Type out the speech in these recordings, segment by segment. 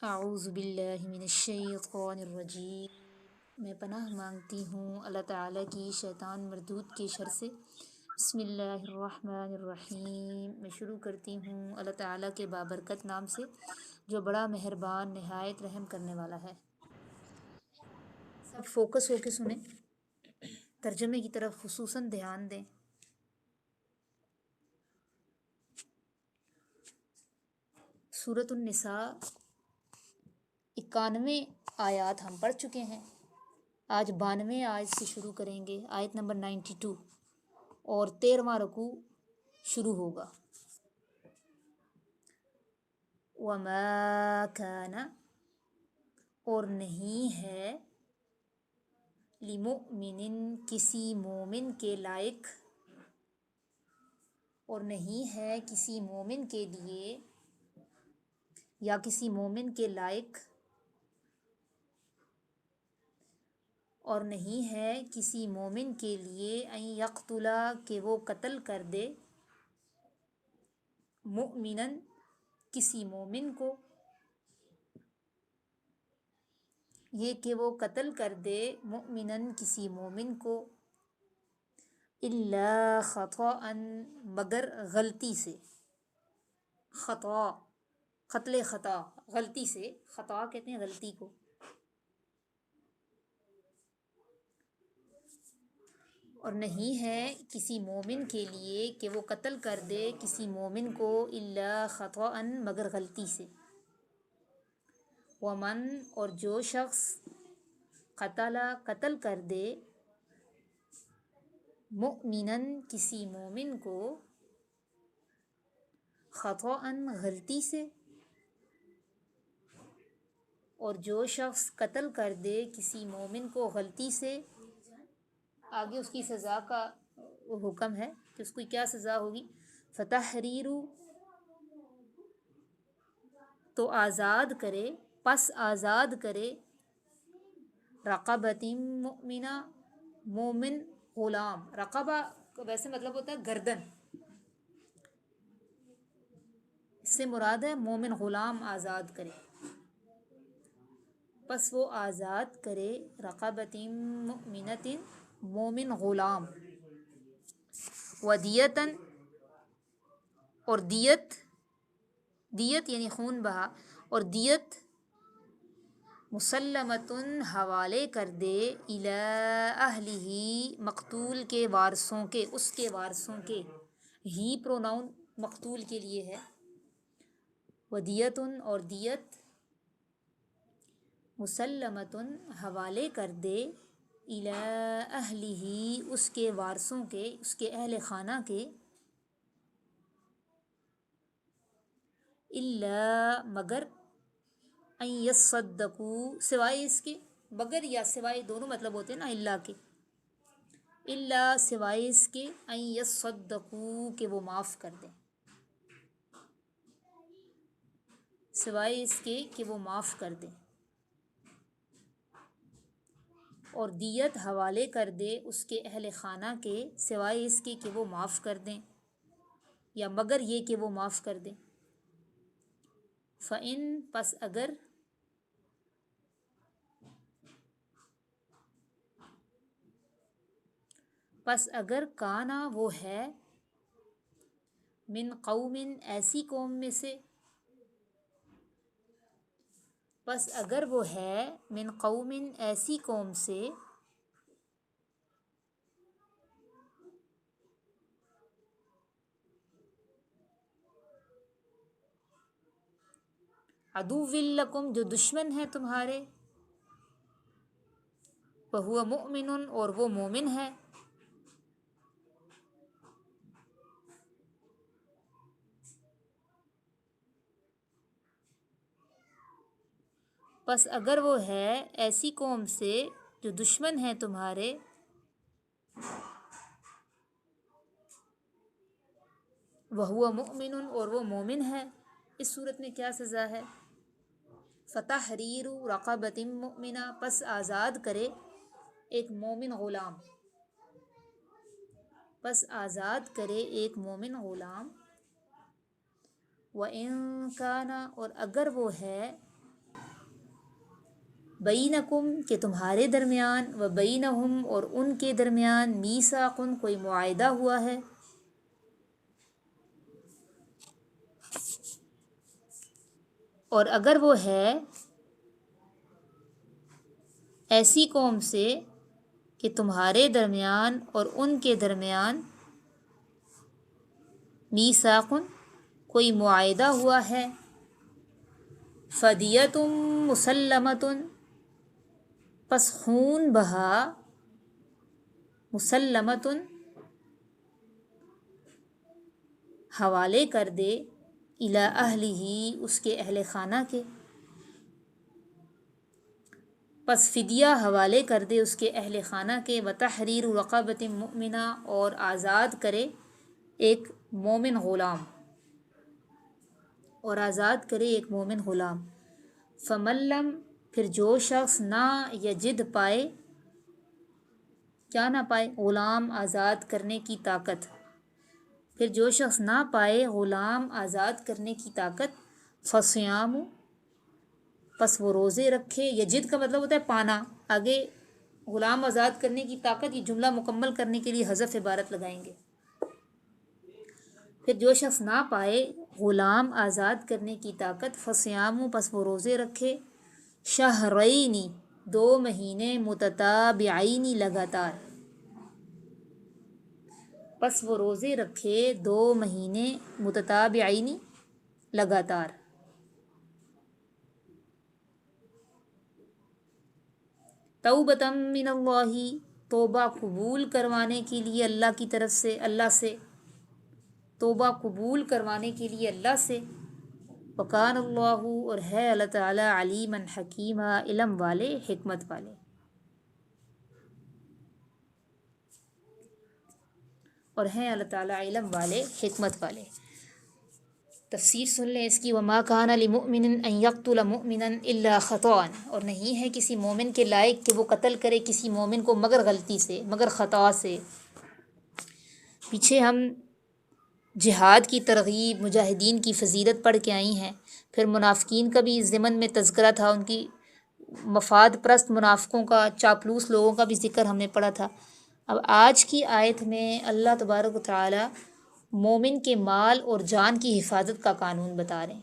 اعوذ باللہ من الشیطان الرجیم۔ میں پناہ مانگتی ہوں اللہ تعالیٰ کی شیطان مردود کے شر سے۔ بسم اللہ الرحمن الرحیم۔ میں شروع کرتی ہوں اللہ تعالیٰ کے بابرکت نام سے جو بڑا مہربان نہایت رحم کرنے والا ہے۔ سب فوکس ہو کے سنیں، ترجمے کی طرف خصوصاً دھیان دیں۔ سورۃ النساء 91 آیات ہم پڑھ چکے ہیں۔ آج 92 آیت سے شروع کریں گے، آیت نمبر 92، اور 13واں رکوع شروع ہوگا۔ وَمَا كَانَ، اور نہیں ہے، لِمُؤْمِنٍ، کسی مومن کے لائق، اور نہیں ہے کسی مومن کے لیے یا کسی مومن کے لائق، اور نہیں ہے کسی مومن کے لیے ان یقتلا، کہ وہ قتل کر دے، مؤمناً، کسی مومن کو، یہ کہ وہ قتل کر دے مؤمناً، کسی مومن کو، الا خطأ، مگر غلطی سے، خطا، قتل خطا، غلطی سے، خطا کہتے ہیں غلطی کو۔ اور نہیں ہے کسی مومن کے لیے کہ وہ قتل کر دے کسی مومن کو، الا خطأ، مگر غلطی سے۔ ومن، اور جو شخص، قتل کر دے، مؤمناً، کسی مومن کو، خطأ، غلطی سے، اور جو شخص قتل کر دے کسی مومن کو غلطی سے، آگے اس کی سزا کا حکم ہے کہ اس کو کیا سزا ہوگی۔ فتحریر، تو آزاد کرے، پس آزاد کرے، رقبۃ مؤمنہ، مومن غلام۔ رقبہ کا ویسے مطلب ہوتا ہے گردن، اس سے مراد ہے مومن غلام آزاد کرے، پس وہ آزاد کرے، رقبۃ مؤمنۃ، مومن غلام، ودیتاً، اور دیت، دیت یعنی خون بہا، اور دیت، مسلمتن، حوالے کر دے، الی اہلہ، مقتول کے وارثوں کے، اس کے وارثوں کے، ہی پروناؤن مقتول کے لیے ہے۔ ودیتن، اور دیت، مسلمتن، حوالے کر دے، الی اہلہ، اس کے وارثوں کے، اس کے اہل خانہ کے، الا، مگر، ان یصدقوا، سوائے اس کے، بگر یا سوائے دونوں مطلب ہوتے ہیں نا الا کے، الا، سوائے اس کے، ان یصدقوا، کہ وہ معاف کر دیں، سوائے اس کے کہ وہ معاف کر دیں، اور دیت حوالے کر دے اس کے اہل خانہ کے، سوائے اس کے کہ وہ معاف کر دیں، یا مگر یہ کہ وہ معاف کر دیں۔ فَإِن، پس اگر، کانا، وہ ہے، من قوم، ایسی قوم میں سے، پس اگر وہ ہے، من قوم، ایسی قوم سے، عدو لکم، جو دشمن ہے تمہارے، وہو مؤمن، اور وہ مومن ہے، پس اگر وہ ہے ایسی قوم سے جو دشمن ہے تمہارے، وہو مؤمن، اور وہ مومن ہے، اس صورت میں کیا سزا ہے۔ فتحریر رقبۃ مؤمنہ، پس آزاد کرے ایک مومن غلام، پس آزاد کرے ایک مومن غلام، وَإِن كَانَ، اور اگر وہ ہے، بینکم کہ تمہارے درمیان، و بینہم اور ان کے درمیان، میثاقن کوئی معاہدہ ہوا ہے، اور اگر وہ ہے ایسی قوم سے کہ تمہارے درمیان اور ان کے درمیان میثاقن کوئی معاہدہ ہوا ہے، فدیۃ مسلمۃ پس خون بہا، مسلمۃ حوالے کر دے، الی اہلہ اس کے اہل خانہ کے، پس فدیہ حوالے کر دے اس کے اہل خانہ کے، وتحریر رقبۃ مؤمنہ اور آزاد کرے ایک مومن غلام، اور آزاد کرے ایک مومن غلام، فمن لم پھر جو شخص نہ یجد پائے، کیا نہ پائے، غلام آزاد کرنے کی طاقت، پھر جو شخص نہ پائے غلام آزاد کرنے کی طاقت، فصیام پس وہ روزے رکھے، یجد کا مطلب ہوتا ہے پانا، آگے غلام آزاد کرنے کی طاقت، یہ جملہ مکمل کرنے کے لیے حذف عبارت لگائیں گے، پھر جو شخص نہ پائے غلام آزاد کرنے کی طاقت، فصیام پس وہ روزے رکھے، شہرینی 2 مہینے، متتابعین لگاتار، پس وہ روزے رکھے 2 مہینے متتابعین لگاتار، توبۃ من اللہ توبہ قبول کروانے کے لیے اللہ کی طرف سے، اللہ سے توبہ قبول کروانے کے لیے اللہ سے، وکان اللہ اور ہے اللہ تعالیٰ، علیما حکیما علم والے حکمت والے، اور ہیں اللہ تعالیٰ علم والے حکمت والے۔ تفسیر سن لیں اس کی، وما کان لمؤمن ان یقتل مؤمنا الا خطأ، اور نہیں ہے کسی مومن کے لائق کہ وہ قتل کرے کسی مومن کو مگر غلطی سے، مگر خطا سے۔ پیچھے ہم جہاد کی ترغیب، مجاہدین کی فضیلت پڑھ کے آئی ہیں، پھر منافقین کا بھی ضمن میں تذکرہ تھا، ان کی مفاد پرست منافقوں کا، چاپلوس لوگوں کا بھی ذکر ہم نے پڑھا تھا۔ اب آج کی آیت میں اللہ تبارک و تعالی مومن کے مال اور جان کی حفاظت کا قانون بتا رہے ہیں۔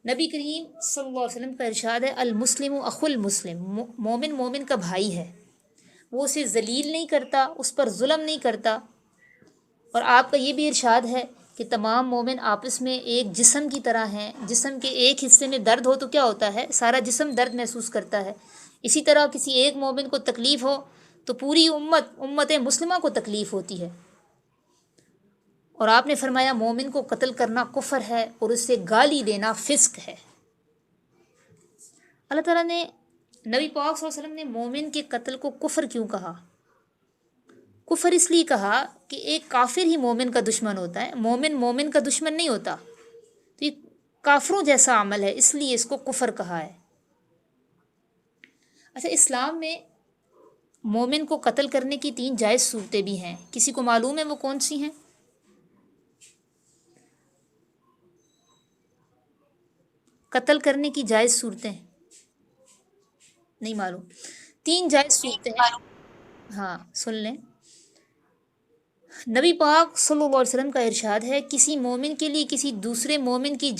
نبی کریم صلی اللہ علیہ وسلم کا ارشاد ہے، المسلم اخو المسلم، مومن مومن کا بھائی ہے، وہ اسے ذلیل نہیں کرتا، اس پر ظلم نہیں کرتا، اور آپ کا یہ بھی ارشاد ہے کہ تمام مومن آپس میں ایک جسم کی طرح ہیں، جسم کے ایک حصے میں درد ہو تو کیا ہوتا ہے، سارا جسم درد محسوس کرتا ہے، اسی طرح کسی ایک مومن کو تکلیف ہو تو پوری امت مسلمہ کو تکلیف ہوتی ہے، اور آپ نے فرمایا مومن کو قتل کرنا کفر ہے اور اس سے گالی دینا فسق ہے۔ اللہ تعالیٰ نے نبی پاک صلی اللہ علیہ وسلم نے مومن کے قتل کو کفر کیوں کہا؟ کفر اس لیے کہا کہ ایک کافر ہی مومن کا دشمن ہوتا ہے، مومن مومن کا دشمن نہیں ہوتا، تو یہ کافروں جیسا عمل ہے، اس لیے اس کو کفر کہا ہے۔ اچھا، اسلام میں مومن کو قتل کرنے کی 3 جائز صورتیں بھی ہیں، کسی کو معلوم ہے وہ کون سی ہیں؟ قتل کرنے کی جائز صورتیں نہیں معلوم؟ 3 جائز صورتیں ہیں، ہاں سن لیں۔ نبی پاک صلی اللہ علیہ وسلم کا ارشاد ہے، کسی مومن کے لیے کسی دوسرے مومن کی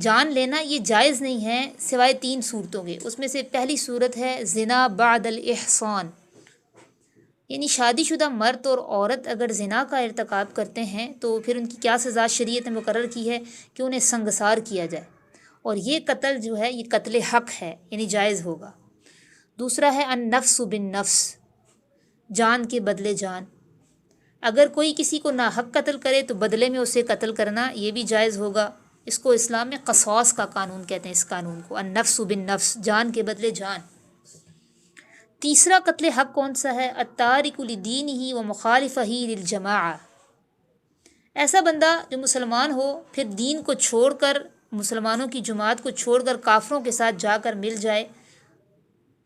جان لینا یہ جائز نہیں ہے سوائے 3 صورتوں کے۔ اس میں سے پہلی صورت ہے زنا بعد الاحصان، یعنی شادی شدہ مرد اور عورت اگر زنا کا ارتکاب کرتے ہیں تو پھر ان کی کیا سزا شریعت نے مقرر کی ہے کہ انہیں سنگسار کیا جائے، اور یہ قتل جو ہے یہ قتل حق ہے، یعنی جائز ہوگا۔ دوسرا ہے النفس بالنفس، جان کے بدلے جان، اگر کوئی کسی کو ناحق قتل کرے تو بدلے میں اسے قتل کرنا یہ بھی جائز ہوگا، اس کو اسلام میں قصاص کا قانون کہتے ہیں، اس قانون کو النفس بالنفس، جان کے بدلے جان۔ تیسرا قتل حق کون سا ہے؟ التارک لدینہ ومخالفہ للجماعہ، ایسا بندہ جو مسلمان ہو پھر دین کو چھوڑ کر، مسلمانوں کی جماعت کو چھوڑ کر کافروں کے ساتھ جا کر مل جائے،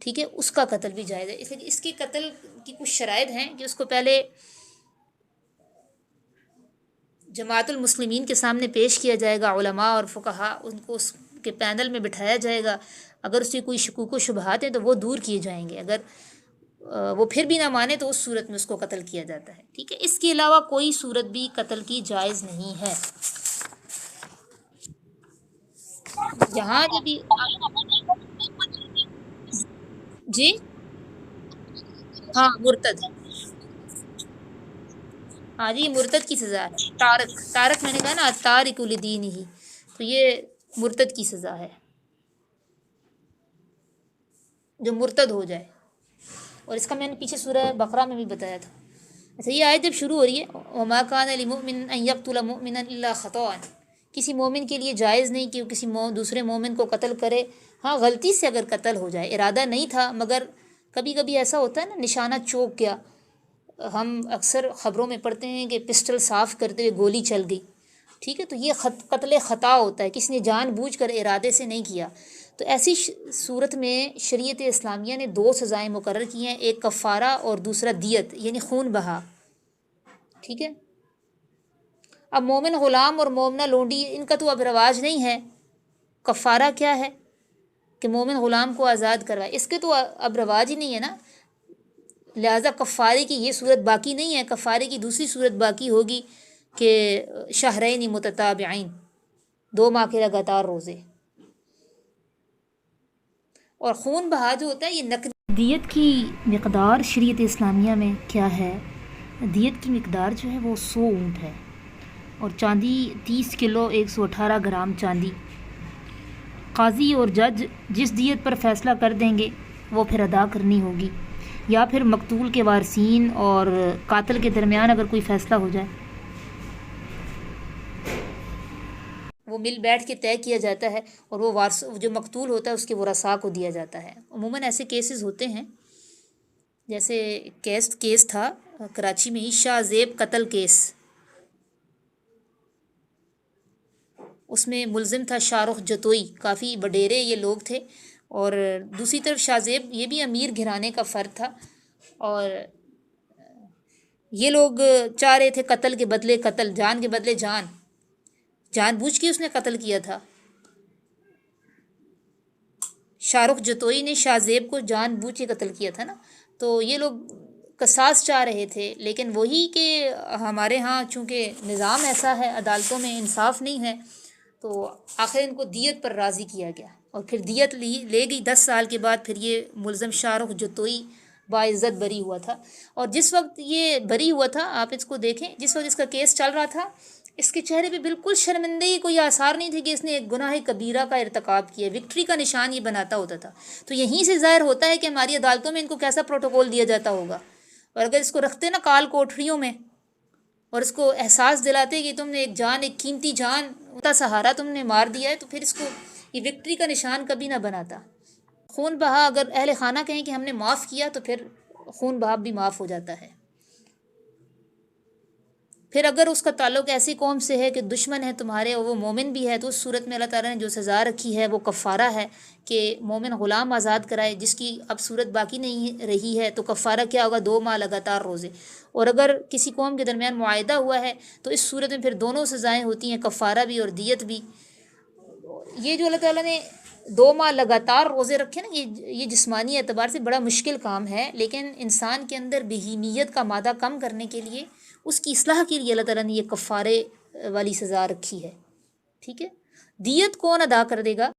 ٹھیک ہے، اس کا قتل بھی جائز ہے۔ اس کے قتل کی کچھ شرائط ہیں کہ اس کو پہلے جماعت المسلمین کے سامنے پیش کیا جائے گا، علماء اور فقہاء ان کو اس کے پینل میں بٹھایا جائے گا. اگر اس سے کوئی شکوک و شبہات ہیں تو وہ دور کیے جائیں گے. اگر وہ پھر بھی نہ مانے تو اس صورت میں اس کو قتل کیا جاتا ہے. ٹھیک ہے، اس کے علاوہ کوئی صورت بھی قتل کی جائز نہیں ہے. یہاں جب جی ہاں مرتد، ہاں جی مرتد کی سزا ہے. تارک میں نے کہا نا تارک لدین ہی، تو یہ مرتد کی سزا ہے جو مرتد ہو جائے. اور اس کا میں نے پیچھے سورہ بقرہ میں بھی بتایا تھا. اچھا، یہ آیت جب شروع ہو رہی ہے وما کان لمؤمن ان یقتل مؤمنا الا خطأ، کسی مومن کے لیے جائز نہیں کہ وہ کسی دوسرے مومن کو قتل کرے. ہاں غلطی سے اگر قتل ہو جائے، ارادہ نہیں تھا، مگر کبھی کبھی ایسا ہوتا ہے نا نشانہ چوک گیا. ہم اکثر خبروں میں پڑھتے ہیں کہ پسٹل صاف کرتے ہوئے گولی چل گئی. ٹھیک ہے، تو یہ قتل خطا ہوتا ہے، کسی نے جان بوجھ کر ارادے سے نہیں کیا. تو ایسی صورت میں شریعت اسلامیہ نے 2 سزائیں مقرر کی ہیں، ایک کفارہ اور دوسرا دیت یعنی خون بہا. ٹھیک ہے، اب مومن غلام اور مومنہ لونڈی ان کا تو اب رواج نہیں ہے. کفارہ کیا ہے کہ مومن غلام کو آزاد کروائے، اس کے تو اب رواج ہی نہیں ہے نا. لہٰذا کفارے کی یہ صورت باقی نہیں ہے. کفارے کی دوسری صورت باقی ہوگی کہ شہرین متتابعین، 2 ماہ کے لگاتار روزے. اور خون بہا جو ہوتا ہے یہ نقد. دیت کی مقدار شریعت اسلامیہ میں کیا ہے؟ دیت کی مقدار جو ہے وہ 100 اونٹ ہے، اور چاندی 30 کلو 118 گرام چاندی. قاضی اور جج جس دیت پر فیصلہ کر دیں گے وہ پھر ادا کرنی ہوگی، یا پھر مقتول کے وارثین اور قاتل کے درمیان اگر کوئی فیصلہ ہو جائے وہ مل بیٹھ کے طے کیا جاتا ہے، اور وہ وارث جو مقتول ہوتا ہے اس کے ورثاء کو دیا جاتا ہے. عموماً ایسے کیسز ہوتے ہیں، جیسے کیس تھا کراچی میں ہی شاہ زیب قتل کیس، اس میں ملزم تھا شاہ رخ جتوئی. کافی وڈیرے یہ لوگ تھے، اور دوسری طرف شاہ زیب یہ بھی امیر گھرانے کا فرد تھا، اور یہ لوگ چاہ رہے تھے قتل کے بدلے قتل، جان کے بدلے جان بوجھ کے اس نے قتل کیا تھا. شاہ رخ جتوئی نے شاہ زیب کو جان بوجھ کے قتل کیا تھا نا. تو یہ لوگ قصاص چاہ رہے تھے، لیکن وہی کہ ہمارے ہاں چونکہ نظام ایسا ہے، عدالتوں میں انصاف نہیں ہے، تو آخر ان کو دیت پر راضی کیا گیا. اور پھر دیت لے گئی. 10 سال کے بعد پھر یہ ملزم شاہ رخ جتوئی باعزت بری ہوا تھا. اور جس وقت یہ بری ہوا تھا، آپ اس کو دیکھیں، جس وقت اس کا کیس چل رہا تھا اس کے چہرے پہ بالکل شرمندگی کوئی آثار نہیں تھے کہ اس نے ایک گناہ کبیرہ کا ارتکاب کیا. وکٹری کا نشان یہ بناتا ہوتا تھا. تو یہیں سے ظاہر ہوتا ہے کہ ہماری عدالتوں میں ان کو کیسا پروٹوکول دیا جاتا ہوگا. اور اگر اس کو رکھتے نا کال کوٹریوں میں اور اس کو احساس دلاتے کہ تم نے ایک قیمتی جان کا سہارا تم نے مار دیا ہے، تو پھر اس کو یہ وکٹری کا نشان کبھی نہ بناتا. خون بہا اگر اہل خانہ کہیں کہ ہم نے معاف کیا تو پھر خون بہا بھی معاف ہو جاتا ہے. پھر اگر اس کا تعلق ایسی قوم سے ہے کہ دشمن ہے تمہارے اور وہ مومن بھی ہے، تو اس صورت میں اللہ تعالیٰ نے جو سزا رکھی ہے وہ کفارہ ہے کہ مومن غلام آزاد کرائے، جس کی اب صورت باقی نہیں رہی ہے. تو کفارہ کیا ہوگا؟ 2 ماہ لگاتار روزے. اور اگر کسی قوم کے درمیان معاہدہ ہوا ہے تو اس صورت میں پھر دونوں سزائیں ہوتی ہیں، کفارہ بھی اور دیت بھی. یہ جو اللہ تعالیٰ نے 2 ماہ لگاتار روزے رکھے نا، یہ جسمانی اعتبار سے بڑا مشکل کام ہے، لیکن انسان کے اندر بہیمیت کا مادہ کم کرنے کے لیے، اس کی اصلاح کے لیے اللہ تعالیٰ نے یہ کفارے والی سزا رکھی ہے. ٹھیک ہے، دیت کون ادا کر دے گا؟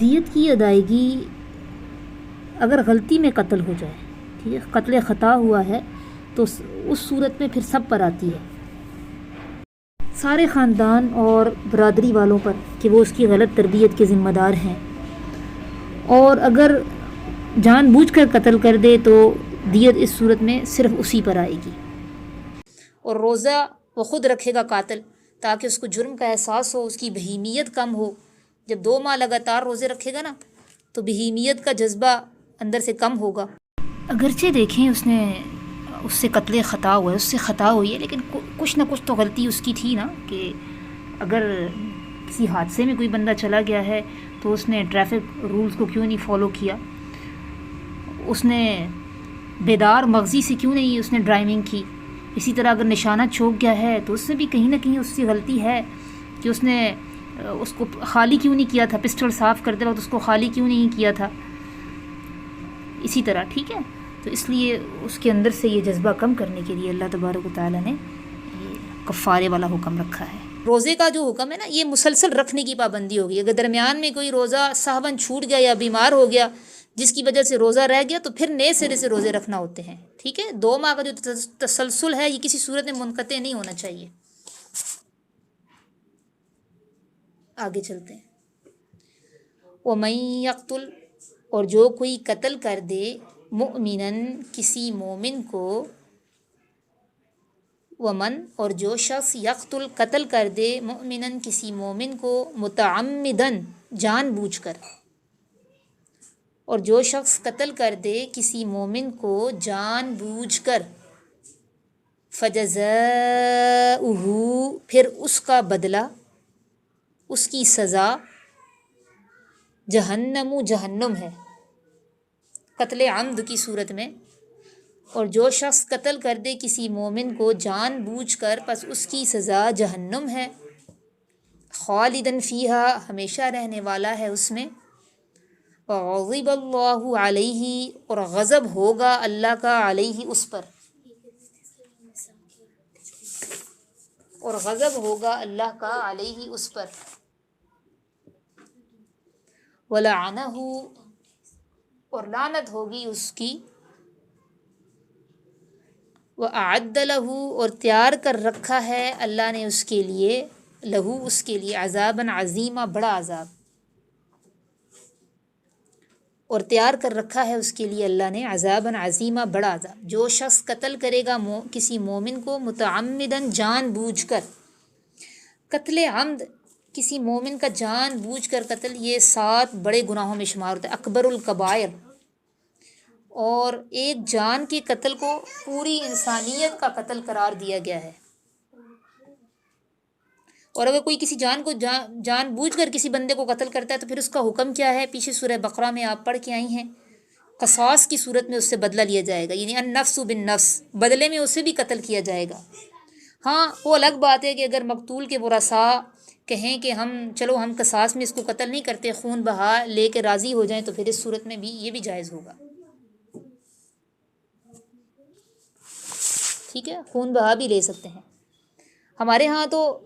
دیت کی ادائیگی اگر غلطی میں قتل ہو جائے، ٹھیک ہے، قتل خطا ہوا ہے، تو اس صورت میں پھر سب پر آتی ہے، سارے خاندان اور برادری والوں پر، کہ وہ اس کی غلط تربیت کے ذمہ دار ہیں. اور اگر جان بوجھ کر قتل کر دے تو دیت اس صورت میں صرف اسی پر آئے گی. اور روزہ وہ خود رکھے گا قاتل، تاکہ اس کو جرم کا احساس ہو، اس کی بہیمیت کم ہو. جب 2 ماہ لگاتار روزے رکھے گا نا تو بہیمیت کا جذبہ اندر سے کم ہوگا. اگرچہ دیکھیں اس سے قتل خطا ہوا ہے، اس سے خطا ہوئی ہے، لیکن کچھ نہ کچھ تو غلطی اس کی تھی نا. کہ اگر کسی حادثے میں کوئی بندہ چلا گیا ہے تو اس نے ٹریفک رولز کو کیوں نہیں فالو کیا، اس نے بیدار مغزی سے کیوں نہیں اس نے ڈرائیونگ کی. اسی طرح اگر نشانہ چھوک گیا ہے تو اس سے بھی کہیں نہ کہیں اس سے غلطی ہے کہ اس نے اس کو خالی کیوں نہیں کیا تھا، پسٹل صاف کرتے وقت اس کو خالی کیوں نہیں کیا تھا، اسی طرح ٹھیک ہے. تو اس لیے اس کے اندر سے یہ جذبہ کم کرنے کے لیے اللہ تبارک و تعالیٰ نے یہ کفارے والا حکم رکھا ہے. روزے کا جو حکم ہے نا یہ مسلسل رکھنے کی پابندی ہوگی. اگر درمیان میں کوئی روزہ صحباً چھوٹ گیا یا بیمار ہو گیا جس کی وجہ سے روزہ رہ گیا تو پھر نئے سرے سے روزے رکھنا ہوتے ہیں. ٹھیک ہے، 2 ماہ کا جو تسلسل ہے یہ کسی صورت میں منقطع نہیں ہونا چاہیے. آگے چلتے ہیں. وَمَن يَقْتُلْ، اور جو کوئی قتل کر دے مؤمناً کسی مومن کو، ومن اور جو شخص یقتل قتل کر دے مؤمناً کسی مومن کو متعمداً جان بوجھ کر، اور جو شخص قتل کر دے کسی مومن کو جان بوجھ کر، فجزاؤہ پھر اس کا بدلہ، اس کی سزا، جہنم جہنم ہے قتل عمد کی صورت میں. اور جو شخص قتل کر دے کسی مومن کو جان بوجھ کر پس اس کی سزا جہنم ہے، خالداً فیہا ہمیشہ رہنے والا ہے اس میں. وغضب اللہ علیہ اور غضب ہوگا اللہ کا علیہ اس پر، اور غضب ہوگا اللہ کا علیہ اس پر. ولعنہ اور لعنت ہوگی اس کی. وَأَعَدَّ لَهُ اور تیار کر رکھا ہے اللہ نے اس کے لیے، لہو اس کے لیے، عذاباً عظیما بڑا عذاب. اور تیار کر رکھا ہے اس کے لیے اللہ نے عذاباً عظیما بڑا عذاب. جو شخص قتل کرے گا کسی مومن کو متعمداً جان بوجھ کر، قتل عمد کسی مومن کا جان بوجھ کر قتل یہ 7 بڑے گناہوں میں شمار ہوتا ہے، اکبر الکبائر. اور ایک جان کے قتل کو پوری انسانیت کا قتل قرار دیا گیا ہے. اور اگر کوئی کسی جان کو جان بوجھ کر کسی بندے کو قتل کرتا ہے تو پھر اس کا حکم کیا ہے؟ پیچھے سورہ بقرہ میں آپ پڑھ کے آئی ہیں، قصاص کی صورت میں اس سے بدلہ لیا جائے گا، یعنی النفس بالنفس، بدلے میں اسے بھی قتل کیا جائے گا. ہاں وہ الگ بات ہے کہ اگر مقتول کے ورثاء کہیں کہ چلو ہم قصاص میں اس کو قتل نہیں کرتے، خون بہا لے کے راضی ہو جائیں، تو پھر اس صورت میں بھی یہ بھی جائز ہوگا. ٹھیک ہے، خون بہا بھی لے سکتے ہیں. ہمارے ہاں تو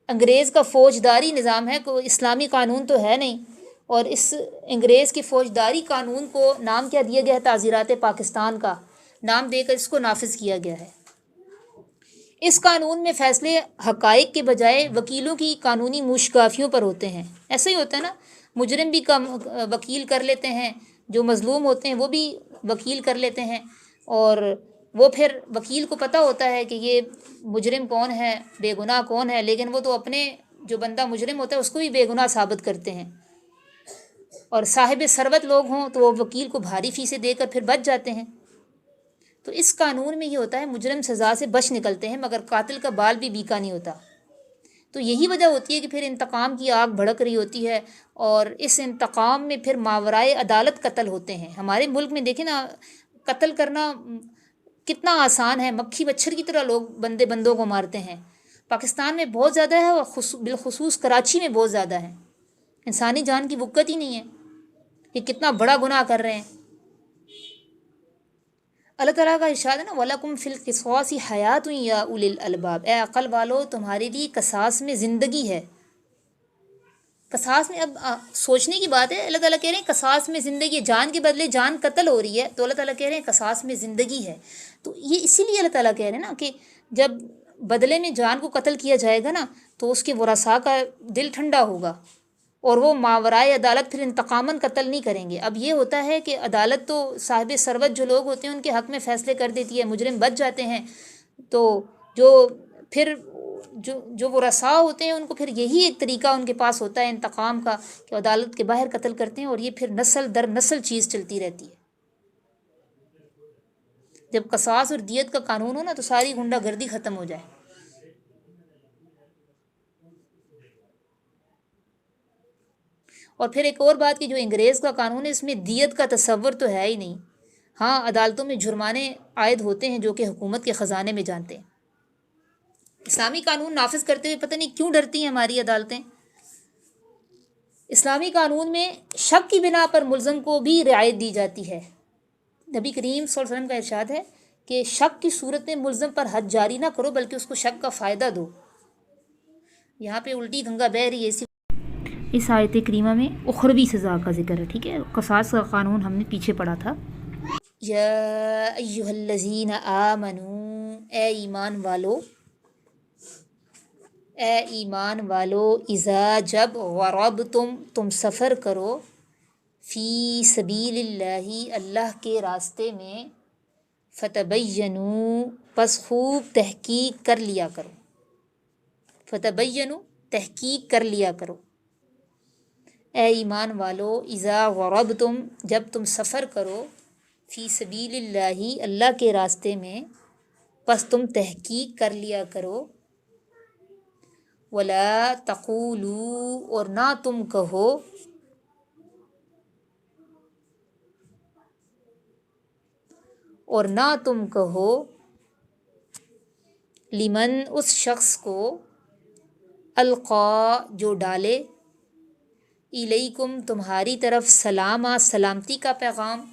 انگریز کا فوجداری نظام ہے، کوئی اسلامی قانون تو ہے نہیں، اور اس انگریز کے فوجداری قانون کو نام کیا دیا گیا ہے؟ تعزیرات پاکستان کا نام دے کر اس کو نافذ کیا گیا ہے. اس قانون میں فیصلے حقائق کے بجائے وکیلوں کی قانونی موشگافیوں پر ہوتے ہیں. ایسا ہی ہوتا ہے نا، مجرم بھی وکیل کر لیتے ہیں، جو مظلوم ہوتے ہیں وہ بھی وکیل کر لیتے ہیں، اور وہ پھر وکیل کو پتہ ہوتا ہے کہ یہ مجرم کون ہے، بے گناہ کون ہے، لیکن وہ تو اپنے جو بندہ مجرم ہوتا ہے اس کو بھی بے گناہ ثابت کرتے ہیں. اور صاحب ثروت لوگ ہوں تو وہ وکیل کو بھاری فیسیں دے کر پھر بچ جاتے ہیں. تو اس قانون میں یہ ہوتا ہے مجرم سزا سے بچ نکلتے ہیں، مگر قاتل کا بال بھی بیکا نہیں ہوتا. تو یہی وجہ ہوتی ہے کہ پھر انتقام کی آگ بھڑک رہی ہوتی ہے، اور اس انتقام میں پھر ماورائے عدالت قتل ہوتے ہیں. ہمارے ملک میں دیکھیں نا، قتل کرنا کتنا آسان ہے، مکھی مچھر کی طرح لوگ بندوں کو مارتے ہیں. پاکستان میں بہت زیادہ ہے، اور بالخصوص کراچی میں بہت زیادہ ہے. انسانی جان کی وقت ہی نہیں ہے، یہ کتنا بڑا گناہ کر رہے ہیں. اللہ تعالیٰ کا ارشاد ہے نا، وَلَكُمْ فِي الْقِصَاصِ حَيَاةٌ يَا أُولِي الْأَلْبَابِ، اے عقل والو تمہارے لیے قصاص میں زندگی ہے. قصاص میں اب سوچنے کی بات ہے، اللہ تعالیٰ کہہ رہے ہیں قصاص میں زندگی ہے، جان کے بدلے جان قتل ہو رہی ہے، تو اللہ تعالیٰ کہہ رہے ہیں قصاص میں زندگی ہے. تو یہ اسی لیے اللہ تعالیٰ کہہ رہے ہیں نا کہ جب بدلے میں جان کو قتل کیا جائے گا نا تو اس کے ورثاء کا دل ٹھنڈا ہوگا، اور وہ ماورائے عدالت پھر انتقاماً قتل نہیں کریں گے. اب یہ ہوتا ہے کہ عدالت تو صاحب ثروت جو لوگ ہوتے ہیں ان کے حق میں فیصلے کر دیتی ہے، مجرم بچ جاتے ہیں. تو جو ورثاء ہوتے ہیں ان کو پھر یہی ایک طریقہ ان کے پاس ہوتا ہے انتقام کا کہ عدالت کے باہر قتل کرتے ہیں، اور یہ پھر نسل در نسل چیز چلتی رہتی ہے. جب قصاص اور دیت کا قانون ہو نا تو ساری غنڈہ گردی ختم ہو جائے. اور پھر ایک اور بات کہ جو انگریز کا قانون ہے اس میں دیت کا تصور تو ہے ہی نہیں. ہاں عدالتوں میں جرمانے عائد ہوتے ہیں جو کہ حکومت کے خزانے میں جانتے ہیں. اسلامی قانون نافذ کرتے ہوئے پتہ نہیں کیوں ڈرتی ہیں ہماری عدالتیں. اسلامی قانون میں شک کی بنا پر ملزم کو بھی رعایت دی جاتی ہے۔ نبی کریم صلی اللہ علیہ وسلم کا ارشاد ہے کہ شک کی صورت میں ملزم پر حد جاری نہ کرو بلکہ اس کو شک کا فائدہ دو۔ یہاں پہ الٹی گنگا بہہ رہی ہے، اس آیت کریمہ میں اخروی سزا کا ذکر ہے، ٹھیک ہے، قصاص کا قانون ہم نے پیچھے پڑھا تھا۔ یا ایہا الذین آمنو، اے ایمان والو، اے ایمان والو، اذا جب غربتم، تم سفر کرو، فی سبیل اللہ، اللہ کے راستے میں، فتبینوا، پس خوب تحقیق کر لیا کرو، فتبینوا، تحقیق کر لیا کرو۔ اے ایمان والو، اذا غربتم، جب تم سفر کرو، فی سبیل اللہ، اللہ کے راستے میں، پس تم تحقیق کر لیا کرو، ولا تقولوا، اور نہ تم کہو، لمن، اس شخص کو، القا، جو ڈالے، الیکم، تمہاری طرف، سلامہ، سلامتی کا پیغام،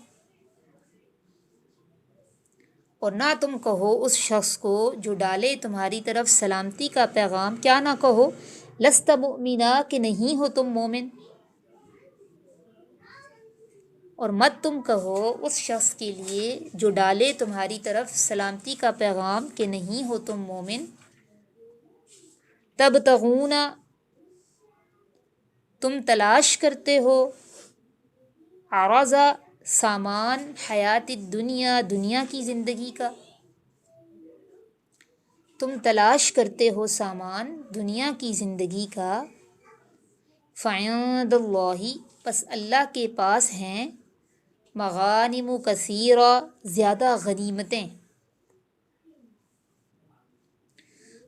اور نہ تم کہو اس شخص کو جو ڈالے تمہاری طرف سلامتی کا پیغام، کیا نہ کہو، لست مؤمنا، کہ نہیں ہو تم مومن، اور مت تم کہو اس شخص کے لیے جو ڈالے تمہاری طرف سلامتی کا پیغام کہ نہیں ہو تم مومن، تبتغون، تم تلاش کرتے ہو، عرض، سامان، حیات الدنیا، دنیا کی زندگی کا، تم تلاش کرتے ہو سامان دنیا کی زندگی کا، فعند اللہ، پس اللہ کے پاس ہیں، مغانم کثیرہ، زیادہ غنیمتیں،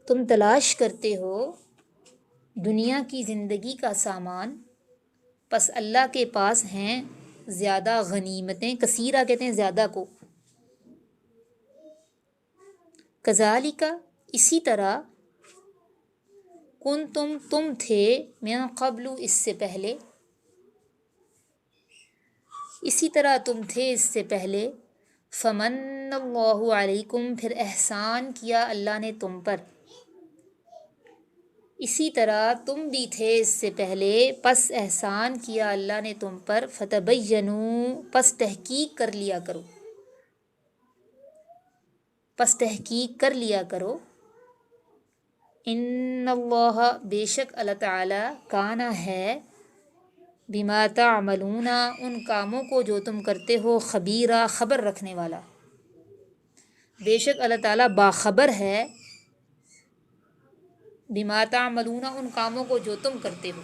تم تلاش کرتے ہو دنیا کی زندگی کا سامان، پس اللہ کے پاس ہیں زیادہ غنیمتیں، کثیرہ کہتے ہیں زیادہ کو، کذالک، اسی طرح، تم تھے، من قبل، اس سے پہلے، اسی طرح تم تھے اس سے پہلے، فمن اللہ علیکم، پھر احسان کیا اللہ نے تم پر، اسی طرح تم بھی تھے اس سے پہلے، پس احسان کیا اللہ نے تم پر، فتبینوا، پس تحقیق کر لیا کرو، پس تحقیق کر لیا کرو، ان اللہ، بے شک اللہ تعالی، کانا ہے، بما تعملون، ان کاموں کو جو تم کرتے ہو، خبیرہ، خبر رکھنے والا، بے شک اللہ تعالیٰ باخبر ہے، بما تعملون، ان کاموں کو جو تم کرتے ہو،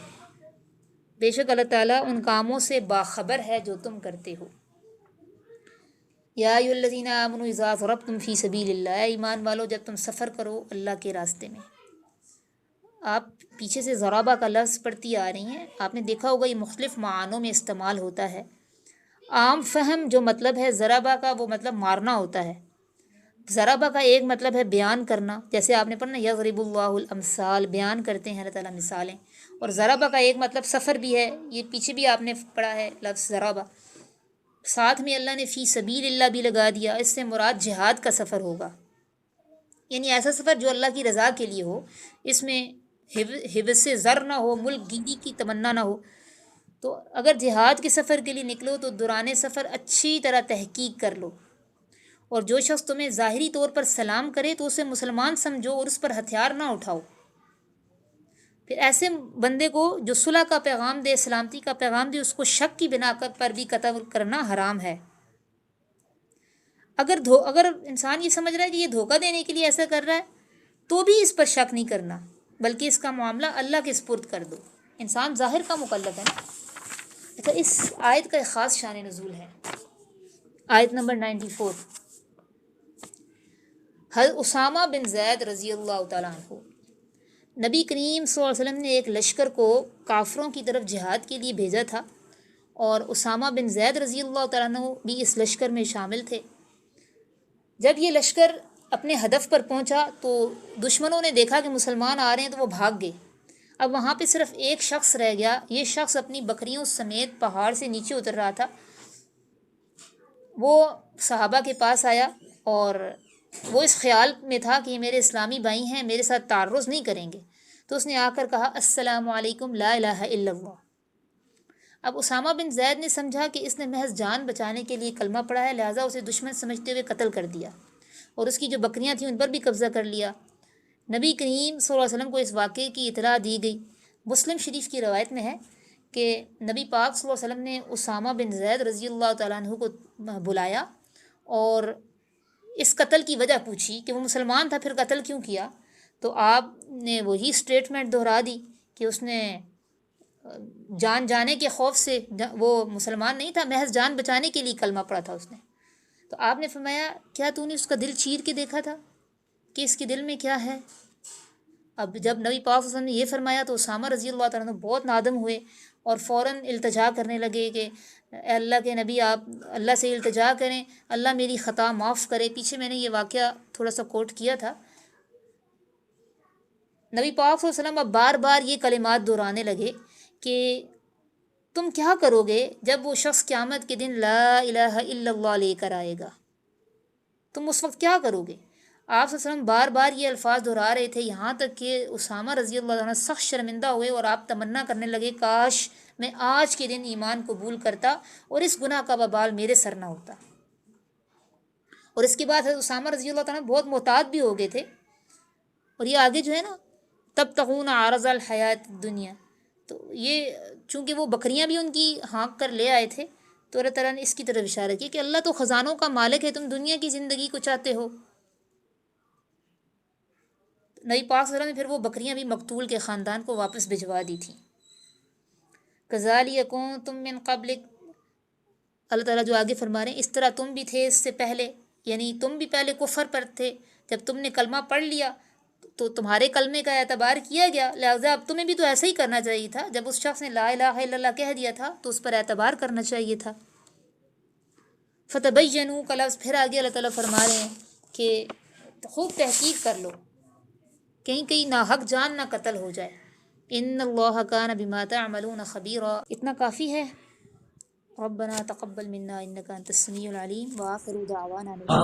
بے شک اللہ تعالیٰ ان کاموں سے باخبر ہے جو تم کرتے ہو۔ یا ایھا الذین آمنوا اذا ضربتم فی سبیل اللہ، ایمان والو جب تم سفر کرو اللہ کے راستے میں۔ آپ پیچھے سے ضربہ کا لفظ پڑھتی آ رہی ہیں، آپ نے دیکھا ہوگا یہ مختلف معنوں میں استعمال ہوتا ہے۔ عام فہم جو مطلب ہے ضربہ کا، وہ مطلب مارنا ہوتا ہے۔ ضربہ کا ایک مطلب ہے بیان کرنا، جیسے آپ نے پڑھا نا یضرب اللہ الامثال، بیان کرتے ہیں اللہ تعالیٰ مثالیں، اور ضربہ کا ایک مطلب سفر بھی ہے، یہ پیچھے بھی آپ نے پڑھا ہے لفظ ضربہ، ساتھ میں اللہ نے فی سبیل اللہ بھی لگا دیا، اس سے مراد جہاد کا سفر ہوگا، یعنی ایسا سفر جو اللہ کی رضا کے لیے ہو، اس میں حفظ زر نہ ہو، ملک گیری کی تمنا نہ ہو۔ تو اگر جہاد کے سفر کے لیے نکلو تو دوران سفر اچھی طرح تحقیق کر لو، اور جو شخص تمہیں ظاہری طور پر سلام کرے تو اسے مسلمان سمجھو اور اس پر ہتھیار نہ اٹھاؤ۔ پھر ایسے بندے کو جو صلح کا پیغام دے، سلامتی کا پیغام دے، اس کو شک کی بنا پر بھی قتل کرنا حرام ہے۔ اگر انسان یہ سمجھ رہا ہے کہ یہ دھوکہ دینے کے لیے ایسا کر رہا ہے تو بھی اس پر شک نہیں کرنا، بلکہ اس کا معاملہ اللہ کے سپرد کر دو، انسان ظاہر کا مکلف ہے نا۔ اچھا، اس آیت کا ایک خاص شان نزول ہے، آیت نمبر 94۔ حضرت اسامہ بن زید رضی اللہ تعالیٰ عنہ، نبی کریم صلی اللہ علیہ وسلم نے ایک لشکر کو کافروں کی طرف جہاد کے لیے بھیجا تھا، اور اسامہ بن زید رضی اللہ تعالیٰ عنہ بھی اس لشکر میں شامل تھے۔ جب یہ لشکر اپنے ہدف پر پہنچا تو دشمنوں نے دیکھا کہ مسلمان آ رہے ہیں تو وہ بھاگ گئے۔ اب وہاں پہ صرف ایک شخص رہ گیا. یہ شخص اپنی بکریوں سمیت پہاڑ سے نیچے اتر رہا تھا. وہ صحابہ کے پاس آیا اور وہ اس خیال میں تھا کہ یہ میرے اسلامی بھائی ہیں، میرے ساتھ تعرض نہیں کریں گے. تو اس نے آ کر کہا السلام علیکم لا الہ الا اللہ. اب اسامہ بن زید نے سمجھا کہ اس نے محض جان بچانے کے لیے کلمہ پڑھا ہے، لہٰذا اسے دشمن سمجھتے ہوئے قتل کر دیا اور اس کی جو بکریاں تھیں ان پر بھی قبضہ کر لیا. نبی کریم صلی اللہ علیہ وسلم کو اس واقعے کی اطلاع دی گئی. مسلم شریف کی روایت میں ہے کہ نبی پاک صلی اللہ علیہ وسلم نے اسامہ بن زید رضی اللہ تعالیٰ عنہ کو بلایا اور اس قتل کی وجہ پوچھی کہ وہ مسلمان تھا پھر قتل کیوں کیا. تو آپ نے وہی سٹیٹمنٹ دہرا دی کہ اس نے جان جانے کے خوف سے، وہ مسلمان نہیں تھا، محض جان بچانے کے لیے کلمہ پڑھا تھا اس نے. تو آپ نے فرمایا کیا تو نے اس کا دل چیر کے دیکھا تھا کہ اس کے دل میں کیا ہے؟ اب جب نبی پاک صلی اللہ علیہ وسلم نے یہ فرمایا تو اسامہ رضی اللہ تعالیٰ عنہ بہت نادم ہوئے اور فوراً التجا کرنے لگے کہ اے اللہ کے نبی آپ اللہ سے التجا کریں، اللہ میری خطا معاف کرے. پیچھے میں نے یہ واقعہ تھوڑا سا کوٹ کیا تھا. نبی پاک صلی اللہ علیہ وسلم اب بار بار یہ کلمات دہرانے لگے کہ تم کیا کرو گے جب وہ شخص قیامت کے دن لا الہ الا اللہ لے کر آئے گا، تم اس وقت کیا کرو گے؟ آپ صلی اللہ علیہ وسلم بار بار یہ الفاظ دہرا رہے تھے یہاں تک کہ اسامہ رضی اللہ عنہ سخت شرمندہ ہوئے اور آپ تمنا کرنے لگے کاش میں آج کے دن ایمان قبول کرتا اور اس گناہ کا وبال میرے سر نہ ہوتا. اور اس کے بعد حضرت اسامہ رضی اللہ تعالیٰ بہت محتاط بھی ہو گئے تھے. اور یہ آگے جو ہے نا تب تغون عارض الحیات دنیا، تو یہ چونکہ وہ بکریاں بھی ان کی ہانک کر لے آئے تھے تو اللہ تعالیٰ نے اس کی طرف اشارہ کیا کہ اللہ تو خزانوں کا مالک ہے، تم دنیا کی زندگی کو چاہتے ہو. نبی پاک صلی اللہ علیہ وسلم نے پھر وہ بکریاں بھی مقتول کے خاندان کو واپس بھجوا دی تھیں. کذالک کنتم من قبل، اللہ تعالیٰ جو آگے فرما رہے ہیں اس طرح تم بھی تھے اس سے پہلے، یعنی تم بھی پہلے کفر پر تھے، جب تم نے کلمہ پڑھ لیا تو تمہارے کلمے کا اعتبار کیا گیا، لہٰذا اب تمہیں بھی تو ایسا ہی کرنا چاہیے تھا. جب اس شخص نے لا الہ الا اللہ کہہ دیا تھا تو اس پر اعتبار کرنا چاہیے تھا. فتبینوا کا لفظ پھر آگے اللہ تعالیٰ فرما رہے ہیں کہ خوب تحقیق کر لو، کہیں ناحق جان نہ قتل ہو جائے. ان اللہ کان بما تعملون خبیرا. اتنا کافی ہے. ربنا تقبل منا انک انت السمیع العلیم وآخر دعوانا اللہ